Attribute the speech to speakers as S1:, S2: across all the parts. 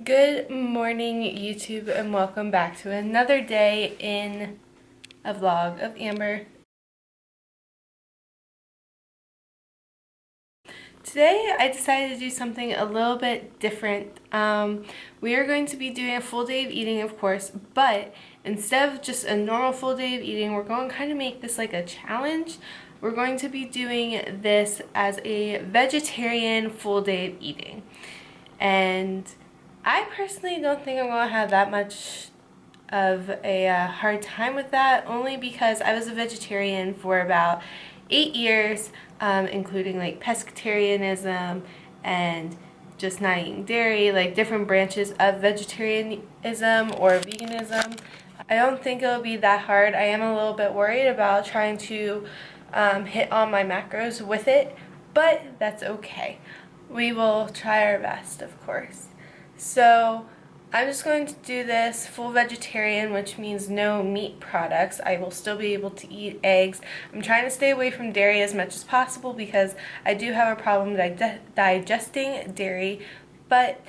S1: Good morning, YouTube, and welcome back to another day in a vlog of Amber. Today I decided to do something a little bit different. We are going to be doing a full day of eating, of course, but instead of just a normal full day of eating, we're going to kind of make this like a challenge. We're going to be doing this as a vegetarian full day of eating. And I personally don't think I'm going to have that much of a hard time with that, only because I was a vegetarian for about 8 years, including like pescatarianism and just not eating dairy, like different branches of vegetarianism or veganism. I don't think it'll be that hard. I am a little bit worried about trying to hit all my macros with it, but that's okay. We will try our best, of course. So I'm just going to do this full vegetarian, which means no meat products. I will still be able to eat eggs. I'm trying to stay away from dairy as much as possible because I do have a problem digesting dairy, but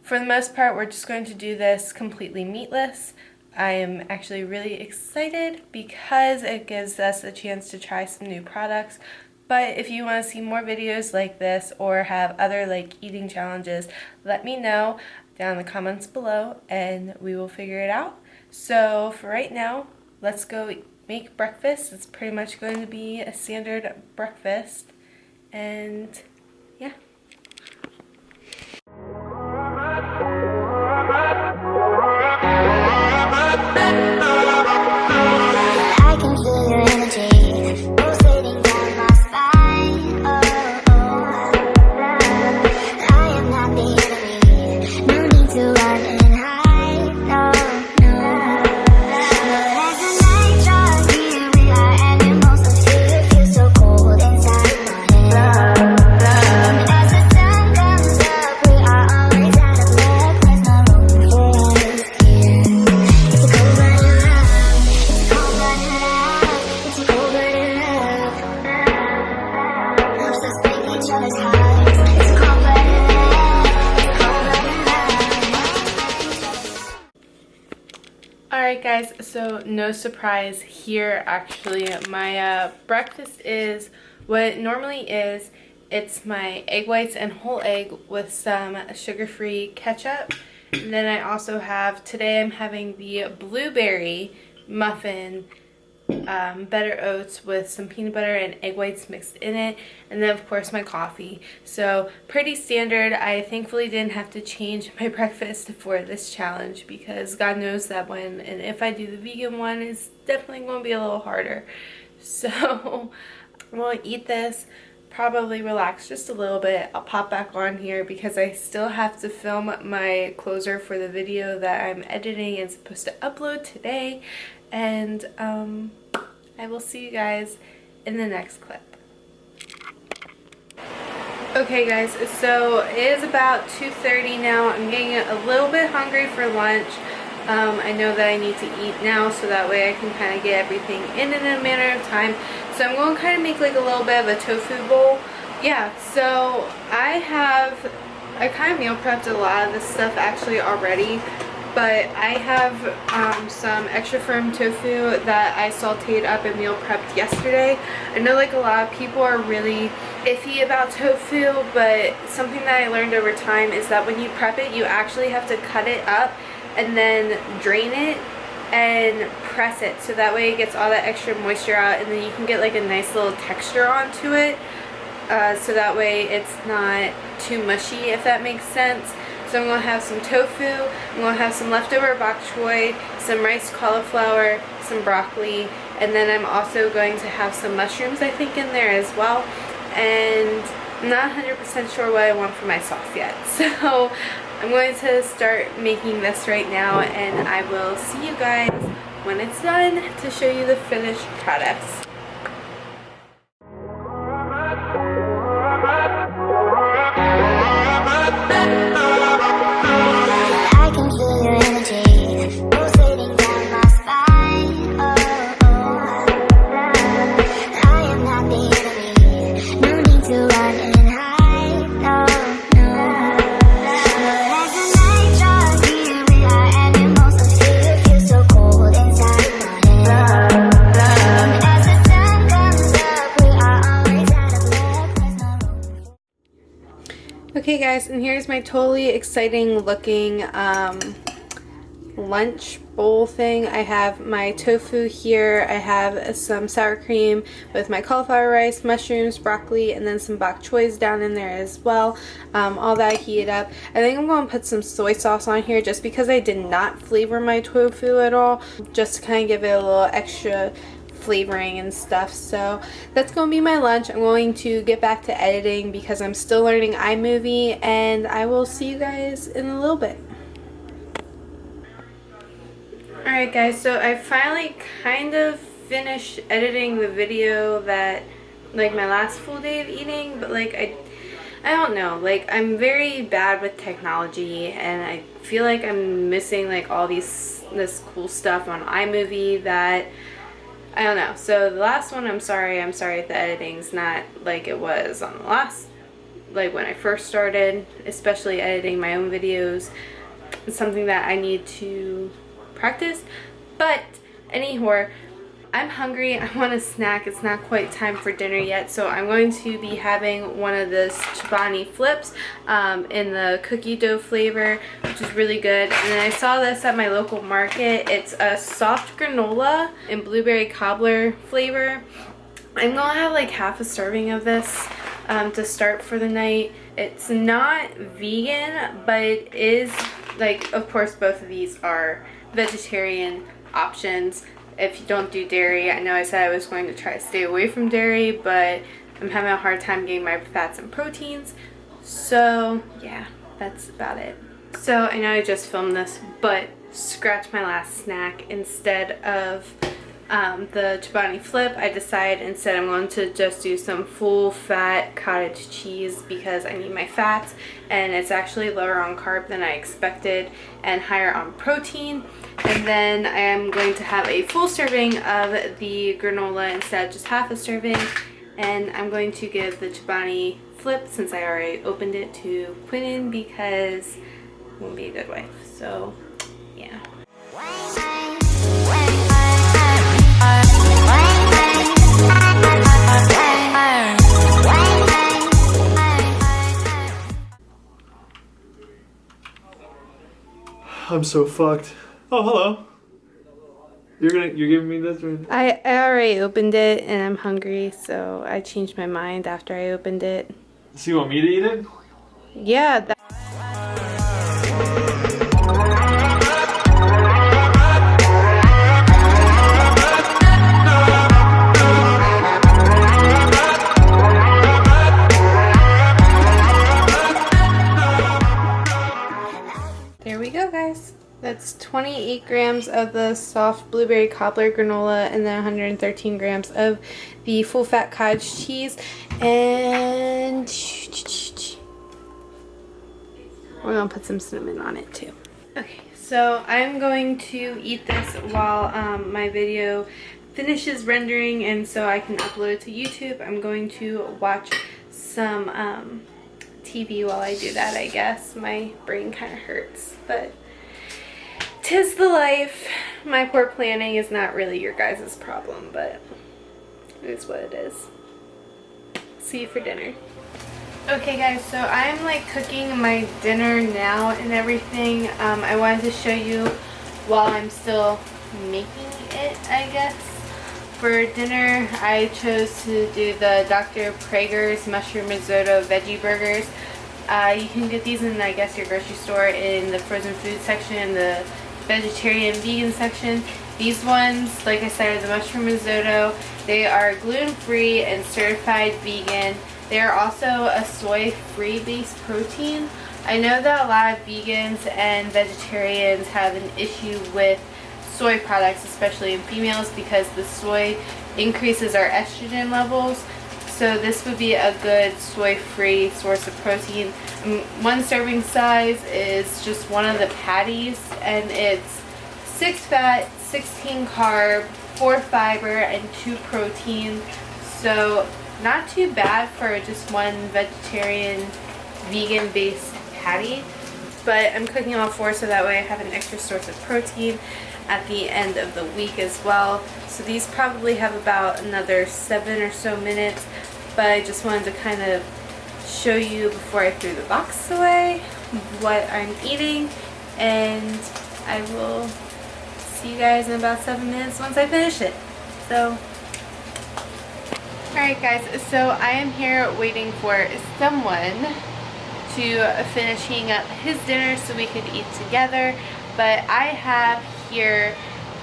S1: for the most part we're just going to do this completely meatless. I am actually really excited because it gives us a chance to try some new products. But if you want to see more videos like this or have other like eating challenges, let me know down in the comments below and we will figure it out. So for right now, let's go make breakfast. It's pretty much going to be a standard breakfast, and yeah.
S2: I can feel your energy pulsating down my spine. I am not the enemy. No need to run and hide. No. As the night draws near, we are animals of fear. Feel so cold inside my head. As the sun comes up, we are always out of luck. There's no room for us here. It's a cold running love. It's a cold running love. It's a cold running love. Helps us break each other's hearts. It's a cold running love. It's a cold running love.
S1: Alright guys, so no surprise here actually. My breakfast is what it normally is. It's my egg whites and whole egg with some sugar-free ketchup. And then I also have, today I'm having the blueberry muffin, better oats with some peanut butter and egg whites mixed in it, and then of course my coffee. So pretty standard. I thankfully didn't have to change my breakfast for this challenge because God knows that when and if I do the vegan one, it's definitely going to be a little harder. So I'm going to eat this, probably relax just a little bit. I'll pop back on here because I still have to film my closer for the video that I'm editing and supposed to upload today. And I will see you guys in the next clip. Okay guys, so it is about 2:30 now. I'm getting a little bit hungry for lunch. I know that I need to eat now so that way I can kind of get everything in a manner of time. So I'm going to kind of make like a little bit of a tofu bowl. Yeah, so I kind of meal prepped a lot of this stuff actually already. But I have some extra firm tofu that I sauteed up and meal prepped yesterday. I know like a lot of people are really iffy about tofu, but something that I learned over time is that when you prep it, you actually have to cut it up and then drain it and press it, so that way it gets all that extra moisture out, and then you can get like a nice little texture onto it, so that way it's not too mushy, if that makes sense. So I'm going to have some tofu, I'm going to have some leftover bok choy, some rice cauliflower, some broccoli, and then I'm also going to have some mushrooms I think in there as well. And I'm not 100% sure what I want for my sauce yet. So I'm going to start making this right now, and I will see you guys when it's done to show you the finished products.
S2: I can feel your energy pulsating down my spine. I am not the enemy. No need to run and hide. No. As the night draws
S1: guys, and here's my totally exciting looking lunch bowl thing. I have my tofu here. I have some sour cream with my cauliflower rice, mushrooms, broccoli, and then some bok choys down in there as well. All that heated up. I think I'm going to put some soy sauce on here just because I did not flavor my tofu at all, just to kind of give it a little extra flavoring and stuff. So that's going to be my lunch. I'm going to get back to editing because I'm still learning iMovie, and I will see you guys in a little bit. Alright guys, so I finally kind of finished editing the video that, like, my last full day of eating, but like I don't know, like, I'm very bad with technology and I feel like I'm missing like all this cool stuff on iMovie that I don't know. So the last one, I'm sorry the editing's not like it was on the last, like when I first started, especially editing my own videos. It's something that I need to practice. But anyhow, I'm hungry. I want a snack. It's not quite time for dinner yet, so I'm going to be having one of the Chobani flips in the cookie dough flavor, which is really good. And then I saw this at my local market. It's a soft granola in blueberry cobbler flavor. I'm gonna have like half a serving of this to start for the night. It's not vegan, but it is, like, of course both of these are vegetarian options if you don't do dairy. I know I said I was going to try to stay away from dairy, but I'm having a hard time getting my fats and proteins. So yeah, that's about it. So I know I just filmed this, but scratch my last snack. Instead of the Chobani flip, I decided instead I'm going to just do some full fat cottage cheese because I need my fats, and it's actually lower on carb than I expected and higher on protein. And then I am going to have a full serving of the granola instead of just half a serving, and I'm going to give the Chobani flip, since I already opened it, to Quinnen because it won't be a good wife. So yeah.
S3: I'm so fucked. Oh, hello. You're giving me this right?
S1: I already opened it and I'm hungry, so I changed my mind after I opened it.
S3: So you want me to eat it?
S1: Yeah. There we go, guys. That's 28 grams of the soft blueberry cobbler granola and then 113 grams of the full fat cottage cheese. And we're gonna put some cinnamon on it too. Okay, so I'm going to eat this while my video finishes rendering, and so I can upload it to YouTube. I'm going to watch some TV while I do that, I guess. My brain kind of hurts, but 'tis the life. My poor planning is not really your guys' problem, but it is what it is. See you for dinner. Okay guys, so I'm like cooking my dinner now and everything. I wanted to show you while I'm still making it, I guess. For dinner, I chose to do the Dr. Prager's mushroom risotto veggie burgers. You can get these in, I guess, your grocery store in the frozen food section, the vegetarian vegan section. These ones, like I said, are the mushroom risotto. They are gluten-free and certified vegan. They are also a soy-free based protein. I know that a lot of vegans and vegetarians have an issue with soy products, especially in females, because the soy increases our estrogen levels. So this would be a good soy-free source of protein. One serving size is just one of the patties, and it's 6 fat, 16 carb, 4 fiber, and 2 protein. So not too bad for just one vegetarian, vegan-based patty. But I'm cooking all 4 so that way I have an extra source of protein at the end of the week as well. So these probably have about another 7 or so minutes, but I just wanted to kind of show you before I threw the box away what I'm eating, and I will see you guys in about 7 minutes once I finish it. So, alright guys, so I am here waiting for someone to finish heating up his dinner so we could eat together, but I have here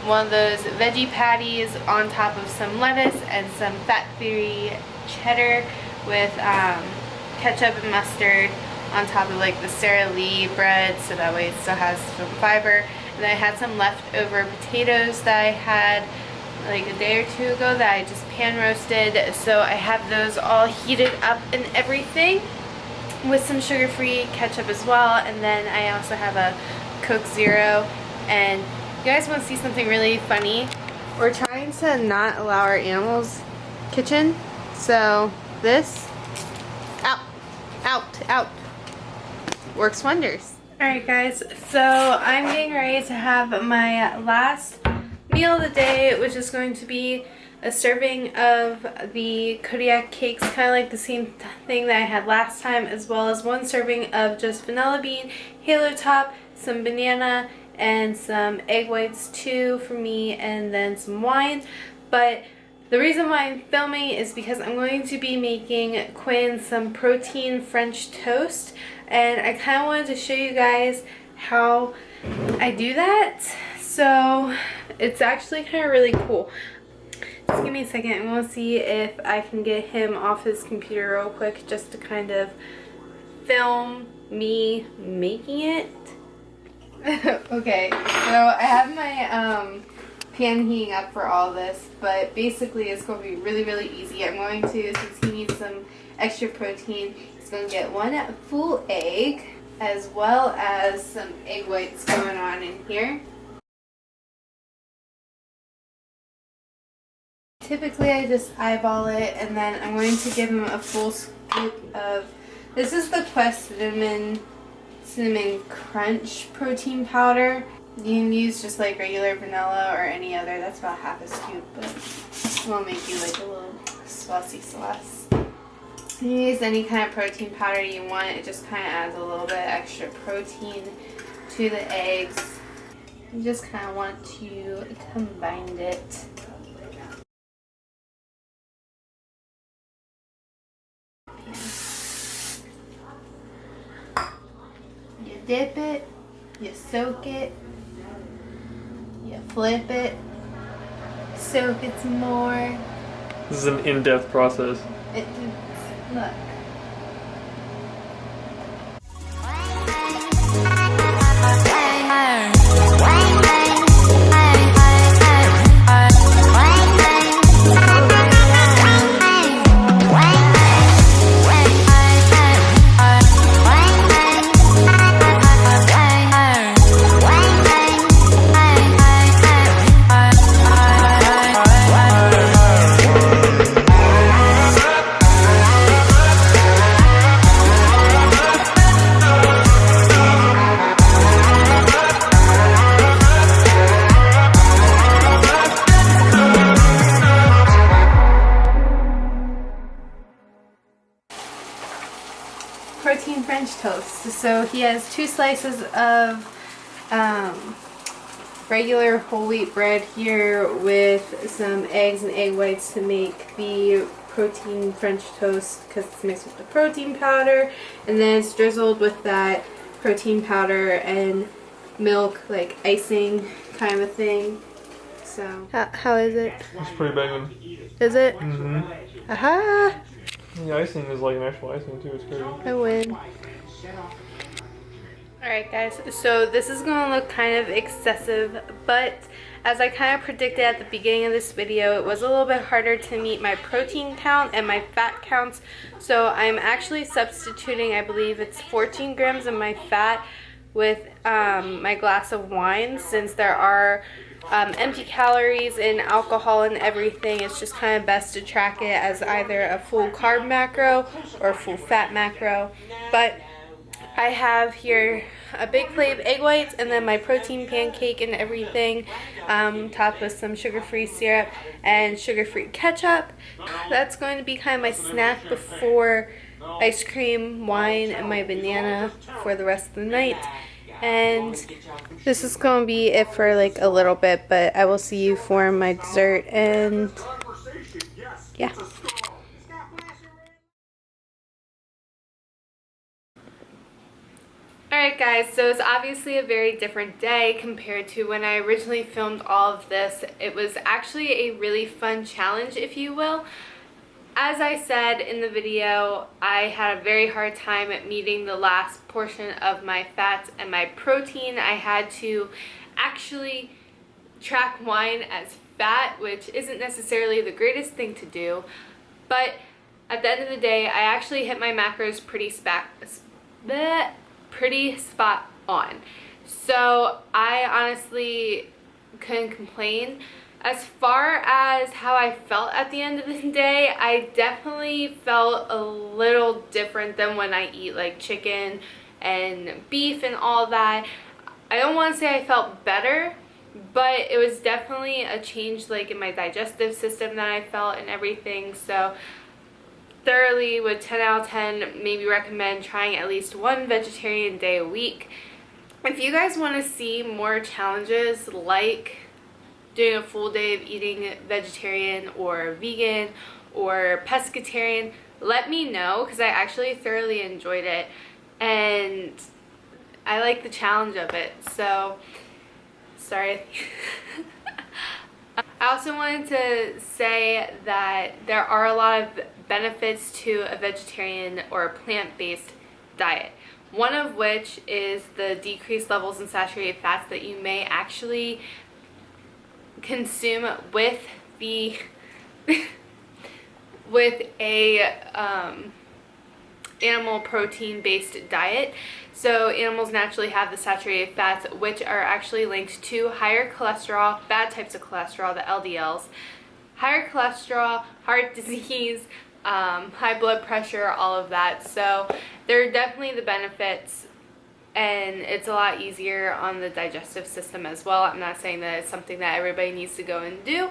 S1: one of those veggie patties on top of some lettuce and some fat-free cheddar with ketchup and mustard on top of like the Sara Lee bread, so that way it still has some fiber. And then I had some leftover potatoes that I had like a day or two ago that I just pan roasted, so I have those all heated up and everything with some sugar-free ketchup as well. And then I also have a Coke Zero. And you guys want to see something really funny? We're trying to not allow our animals kitchen, so this out works wonders. Alright guys, so I'm getting ready to have my last meal of the day, which is going to be a serving of the Kodiak cakes, kind of like the same thing that I had last time, as well as one serving of just vanilla bean, halo top, some banana, and some egg whites too for me, and then some wine. But the reason why I'm filming is because I'm going to be making Quinn some protein French toast, and I kind of wanted to show you guys how I do that. So it's actually kind of really cool. Just give me a second. I'm going to see if I can get him off his computer real quick just to kind of film me making it. Okay, so I have my pan heating up for all this, but basically it's going to be really easy. I'm going to, since he needs some extra protein, he's going to get one full egg as well as some egg whites going on in here. Typically I just eyeball it, and then I'm going to give him a full scoop of, this is the Quest Cinnamon Crunch protein powder. You can use just like regular vanilla or any other. That's about half a scoop, but it will make you like a little saucy sauce. You can use any kind of protein powder you want. It just kind of adds a little bit extra protein to the eggs. You just kind of want to combine it. You dip it, you soak it, you flip it, soak it some more.
S3: This is an in-depth process.
S1: Look. Protein French toast. So he has 2 slices of regular whole wheat bread here with some eggs and egg whites to make the protein French toast, because it's mixed with the protein powder, and then it's drizzled with that protein powder and milk, like icing kind of a thing. So how is it?
S3: It's pretty banging.
S1: Is it?
S3: Mm-hmm.
S1: Aha!
S3: The icing is like an actual icing too. It's crazy.
S1: I win. Alright guys, so this is going to look kind of excessive, but as I kind of predicted at the beginning of this video, it was a little bit harder to meet my protein count and my fat counts. So I'm actually substituting, I believe it's 14 grams of my fat with my glass of wine, since there are empty calories and alcohol and everything. It's just kind of best to track it as either a full carb macro or a full fat macro. But I have here a big plate of egg whites and then my protein pancake and everything, topped with some sugar-free syrup and sugar-free ketchup. That's going to be kind of my snack before ice cream, wine, and my banana for the rest of the night. And this is going to be it for like a little bit, but I will see you for my dessert, and yeah. Alright guys, so it's obviously a very different day compared to when I originally filmed all of this. It was actually a really fun challenge, if you will. As I said in the video, I had a very hard time at meeting the last portion of my fats and my protein. I had to actually track wine as fat, which isn't necessarily the greatest thing to do, but at the end of the day, I actually hit my macros pretty spot on. So I honestly couldn't complain. As far as how I felt at the end of the day, I definitely felt a little different than when I eat like chicken and beef and all that. I don't want to say I felt better, but it was definitely a change like in my digestive system that I felt and everything. So thoroughly would 10 out of 10 maybe recommend trying at least one vegetarian day a week. If you guys want to see more challenges like doing a full day of eating vegetarian or vegan or pescatarian, let me know, because I actually thoroughly enjoyed it and I like the challenge of it. So sorry. I also wanted to say that there are a lot of benefits to a vegetarian or a plant-based diet. One of which is the decreased levels in saturated fats that you may actually consume with the with a animal protein based diet. So animals naturally have the saturated fats, which are actually linked to higher cholesterol, bad types of cholesterol, the LDLs, higher cholesterol, heart disease, high blood pressure, all of that. So there are definitely the benefits, and it's a lot easier on the digestive system as well. I'm not saying that it's something that everybody needs to go and do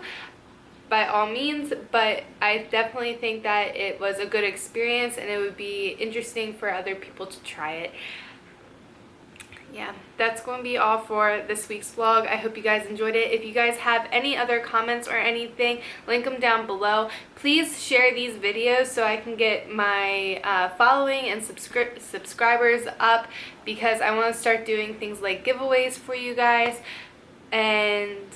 S1: by all means, but I definitely think that it was a good experience and it would be interesting for other people to try it. Yeah, that's going to be all for this week's vlog. I hope you guys enjoyed it. If you guys have any other comments or anything, link them down below. Please share these videos so I can get my following and subscribers up, because I want to start doing things like giveaways for you guys. And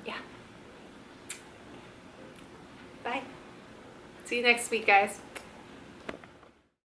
S1: yeah. Bye. See you next week, guys.